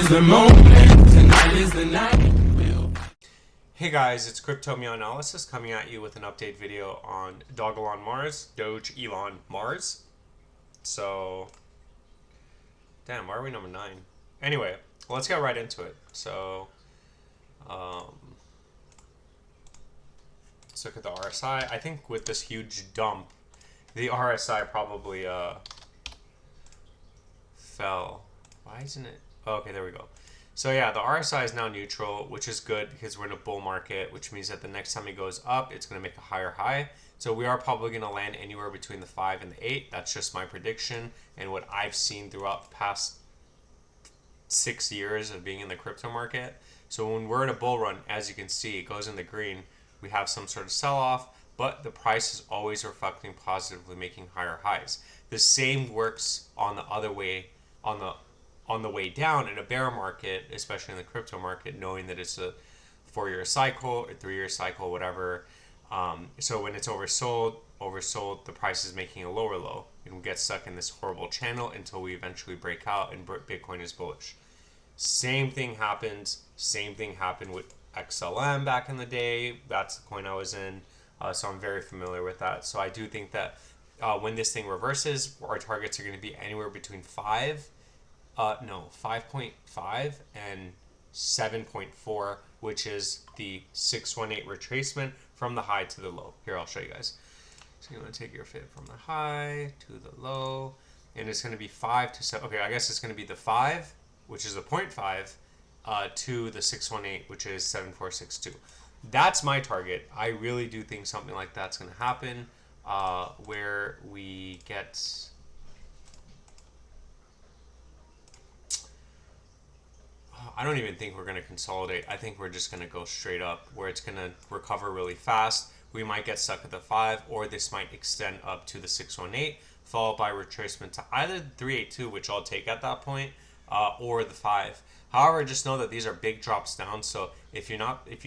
the moment, tonight is the night. Hey guys, it's Crypto Meow Analysis coming at you with an update video on Dogelon Mars, Doge Elon Mars. So, damn, why are we number 9? Anyway, let's get right into it. So, let's look at the RSI. I think with this huge dump, the RSI probably fell. Why isn't it? Oh, okay, there we go. So yeah, the RSI is now neutral, which is good because we're in a bull market, which means that the next time it goes up, it's going to make a higher high. So we are probably going to land anywhere between the 5 and the 8. That's just my prediction and what I've seen throughout the past 6 years of being in the crypto market. So when we're in a bull run, as you can see, it goes in the green. We have some sort of sell-off, but the price is always reflecting positively, making higher highs. The same works on the other way, on the way down in a bear market, especially in the crypto market, knowing that it's a 4-year cycle or 3-year cycle, whatever. So when it's oversold, the price is making a lower low, and we get stuck in this horrible channel until we eventually break out and Bitcoin is bullish. Same thing happened with XLM back in the day. That's the coin I was in, so I'm very familiar with that. So I do think that when this thing reverses, our targets are going to be anywhere between 5.5 and 7.4, which is the 618 retracement from the high to the low. Here, I'll show you guys. So you want to take your fib from the high to the low, and it's going to be 5 to 7. Okay, I guess it's going to be the 5, which is the 0.5, to the 618, which is 7462. That's my target. I really do think something like that's going to happen, where we get... I don't even think we're going to consolidate. I think we're just going to go straight up where it's going to recover really fast. We might get stuck at the 5, or this might extend up to the 618, followed by retracement to either 382, which I'll take at that point, or the 5. However, just know that these are big drops down. So if you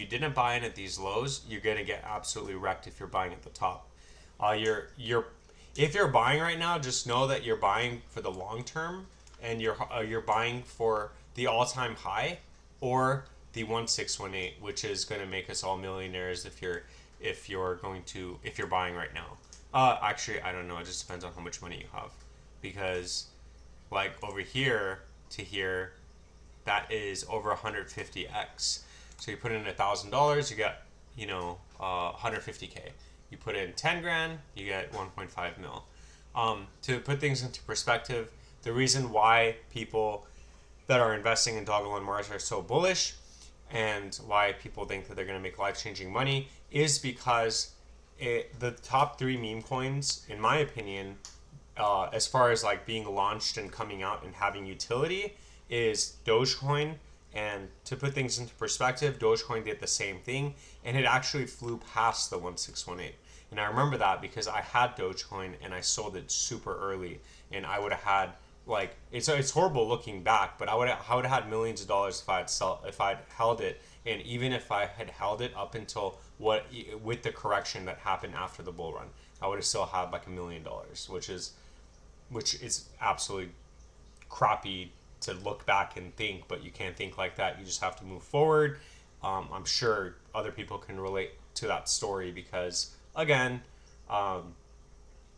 didn't buy in at these lows, you're going to get absolutely wrecked if you're buying at the top. If you're buying right now, just know that you're buying for the long term, and you're buying for the all-time high or the 1618, which is going to make us all millionaires if you're buying right now. Actually, I don't know. It just depends on how much money you have, because like over here to here, that is over 150x. So you put in $1,000, you get 150k. You put in 10 grand, you get 1.5 mil. To put things into perspective, the reason why people that are investing in Dogelon Mars are so bullish, and why people think that they're going to make life-changing money, is because the top 3 meme coins, in my opinion, as far as like being launched and coming out and having utility, is Dogecoin. And to put things into perspective, Dogecoin did the same thing, and it actually flew past the 1618. And I remember that because I had Dogecoin and I sold it super early, and I would have had, like, it's horrible looking back, but I would have had millions of dollars if I'd held it, and even if I had held it up until with the correction that happened after the bull run, I would have still had like $1 million, which is absolutely crappy to look back and think, but you can't think like that. You just have to move forward. I'm sure other people can relate to that story because, again,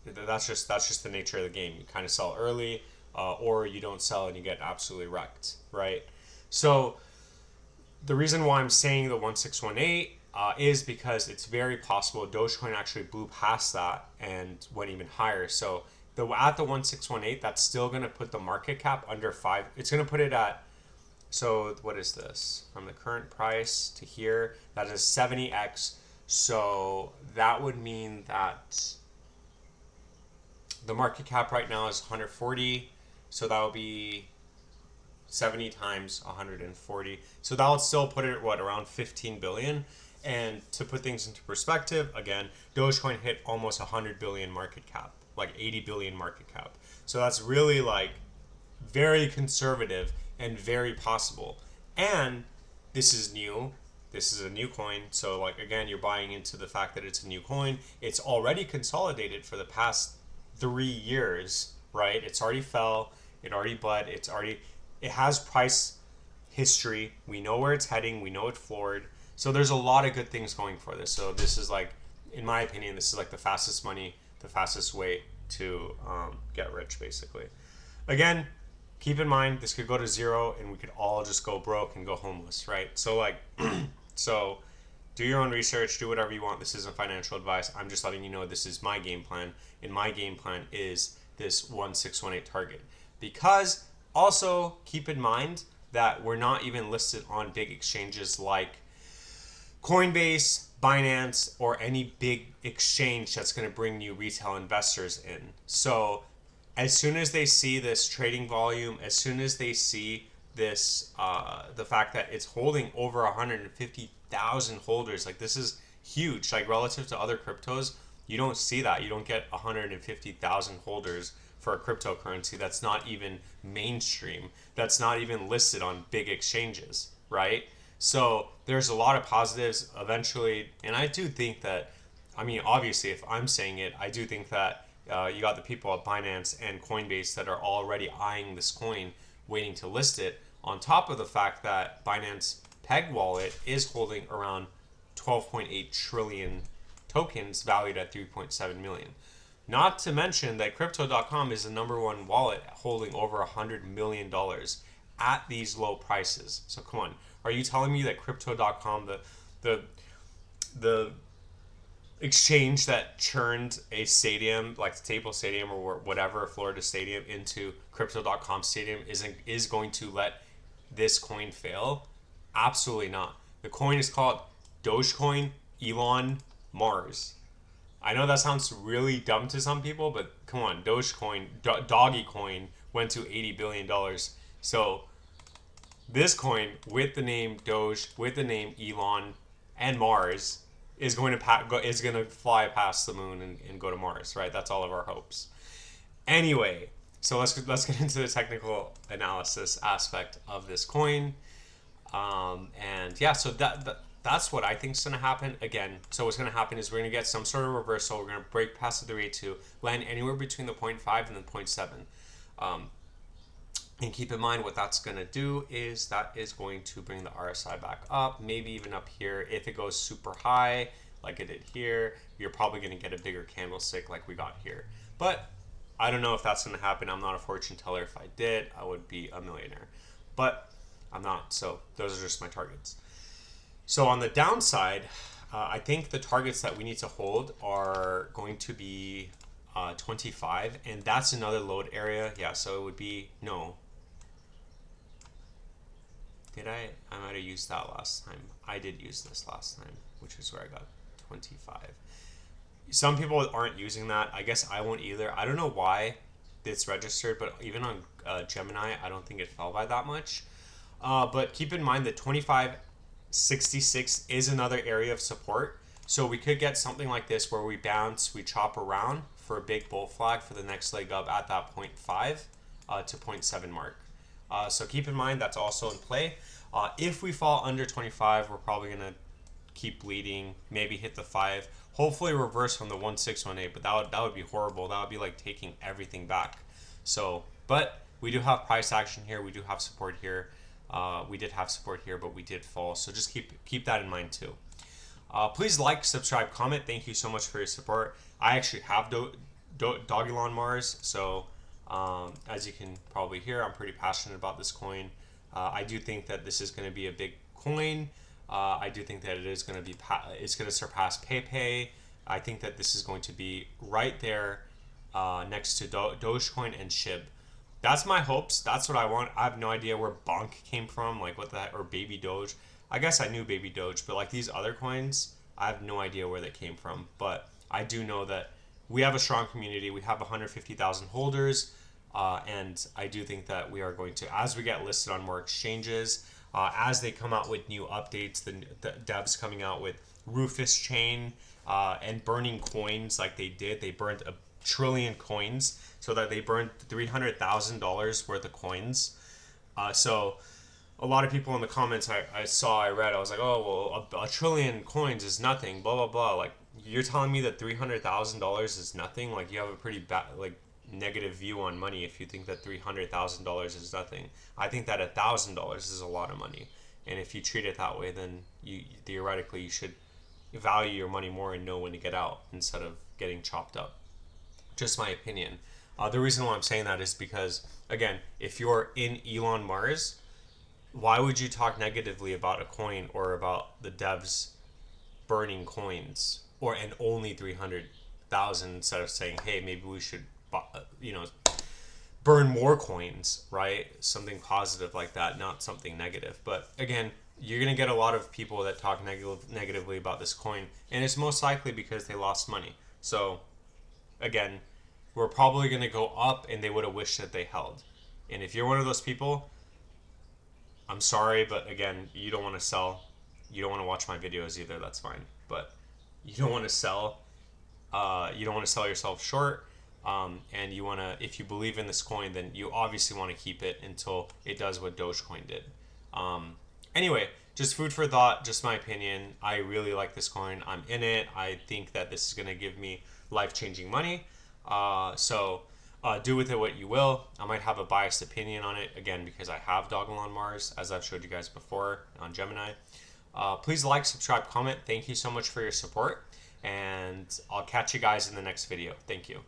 that's just the nature of the game. You kind of sell early. Or you don't sell and you get absolutely wrecked, right? So the reason why I'm saying the 1618 is because it's very possible Dogecoin actually blew past that and went even higher. So at the 1618, that's still going to put the market cap under 5. It's going to put it at, so what is this? From the current price to here, that is 70x. So that would mean that the market cap right now is 140. So that would be 70 times 140. So that would still put it at around 15 billion. And to put things into perspective, again, Dogecoin hit almost 100 billion market cap, like 80 billion market cap. So that's really like very conservative and very possible. And this is new. This is a new coin. So like, again, you're buying into the fact that it's a new coin. It's already consolidated for the past 3 years, right? It's already fell. It already bled. It has price history. We know where it's heading. We know it's floored. So there's a lot of good things going for this. So this is like, in my opinion, this is like the fastest money, the fastest way to get rich, basically. Again, keep in mind this could go to zero and we could all just go broke and go homeless, right? So like, so do your own research, do whatever you want. This isn't financial advice. I'm just letting you know this is my game plan, and my game plan is this 1618 target. Because also keep in mind that we're not even listed on big exchanges like Coinbase, BINANCE, or any big exchange that's going to bring new retail investors in. So as soon as they see this trading volume, as soon as they see this, the fact that it's holding over 150,000 holders, like this is huge. Like relative to other cryptos, you don't see that. You don't get 150,000 holders for a cryptocurrency that's not even mainstream, that's not even listed on big exchanges, right? So there's a lot of positives eventually, and I do think that, I mean, obviously, if I'm saying it, I do think that you got the people at Binance and Coinbase that are already eyeing this coin, waiting to list it, on top of the fact that Binance Peg Wallet is holding around 12.8 trillion tokens valued at 3.7 million. Not to mention that Crypto.com is the number one wallet holding over $100 million at these low prices. So come on, are you telling me that Crypto.com, the exchange that churned a stadium like Staples Stadium or whatever, Florida Stadium, into Crypto.com Stadium is going to let this coin fail? Absolutely not. The coin is called Dogecoin, ELON, Mars. I know that sounds really dumb to some people, but come on, Dogecoin, Doggy Coin went to $80 billion. So this coin with the name Doge, with the name Elon and Mars is going to fly past the moon and go to Mars, right? That's all of our hopes. Anyway, so let's get into the technical analysis aspect of this coin. And yeah, so that's what I think is going to happen. Again, so what's going to happen is we're going to get some sort of reversal. We're going to break past the 382, land anywhere between the 0.5 and the 0.7. And keep in mind what that's going to do is that is going to bring the RSI back up, maybe even up here. If it goes super high, like it did here, you're probably going to get a bigger candlestick like we got here. But I don't know if that's going to happen. I'm not a fortune teller. If I did, I would be a millionaire. But I'm not. So those are just my targets. So on the downside, I think the targets that we need to hold are going to be 25, and that's another load area. Yeah, so it would be, no. Did I might have used that last time. I did use this last time, which is where I got 25. Some people aren't using that. I guess I won't either. I don't know why it's registered, but even on Gemini, I don't think it fell by that much. But keep in mind that 25.66 is another area of support. So we could get something like this where we bounce, we chop around for a big bull flag for the next leg up at that 0.5 to 0.7 mark. So keep in mind that's also in play. If we fall under 25, we're probably going to keep bleeding, maybe hit the 5, hopefully reverse from the 1618, but that would be horrible. That would be like taking everything back. So, but we do have price action here. We do have support here. We did have support here, but we did fall. So just keep that in mind too. Please like, subscribe, comment. Thank you so much for your support. I actually have Dogelon Mars, so as you can probably hear, I'm pretty passionate about this coin. I do think that this is going to be a big coin. I do think that it is going to be it's going to surpass PayPay. I think that this is going to be right there next to Dogecoin and SHIB. That's my hopes. That's what I want. I have no idea where Bonk came from, like what the heck, or Baby Doge. I guess I knew Baby Doge, but like these other coins, I have no idea where they came from. But I do know that we have a strong community. We have 150,000 holders, and I do think that we are going to, as we get listed on more exchanges, as they come out with new updates, the devs coming out with Rufus Chain and burning coins like they did. They burned 1 trillion coins, so that they burned $300,000 worth of coins. So a lot of people in the comments I read, I was like, oh, well, a trillion coins is nothing, blah, blah, blah. Like, you're telling me that $300,000 is nothing? Like, you have a pretty bad, like, negative view on money if you think that $300,000 is nothing. I think that $1,000 is a lot of money, and if you treat it that way, then you theoretically you should value your money more and know when to get out instead of getting chopped up. Just my opinion. The reason why I'm saying that is because, again, if you're in Elon Mars, why would you talk negatively about a coin or about the devs burning coins and only 300,000 instead of saying, hey, maybe we should, burn more coins, right? Something positive like that, not something negative. But again, you're going to get a lot of people that talk negatively about this coin, and it's most likely because they lost money. So again, we're probably going to go up, and they would have wished that they held. And if you're one of those people, I'm sorry, but again, you don't want to sell. You don't want to watch my videos either. That's fine. But you don't want to sell. You don't want to sell yourself short. And you want to, if you believe in this coin, then you obviously want to keep it until it does what Dogecoin did. Anyway, just food for thought, just my opinion. I really like this coin. I'm in it. I think that this is going to give me life-changing money. So do with it what you will. I might have a biased opinion on it, again, because I have Dogelon Mars, as I've showed you guys before on Gemini. Please like, subscribe, comment. Thank you so much for your support, and I'll catch you guys in the next video. Thank you.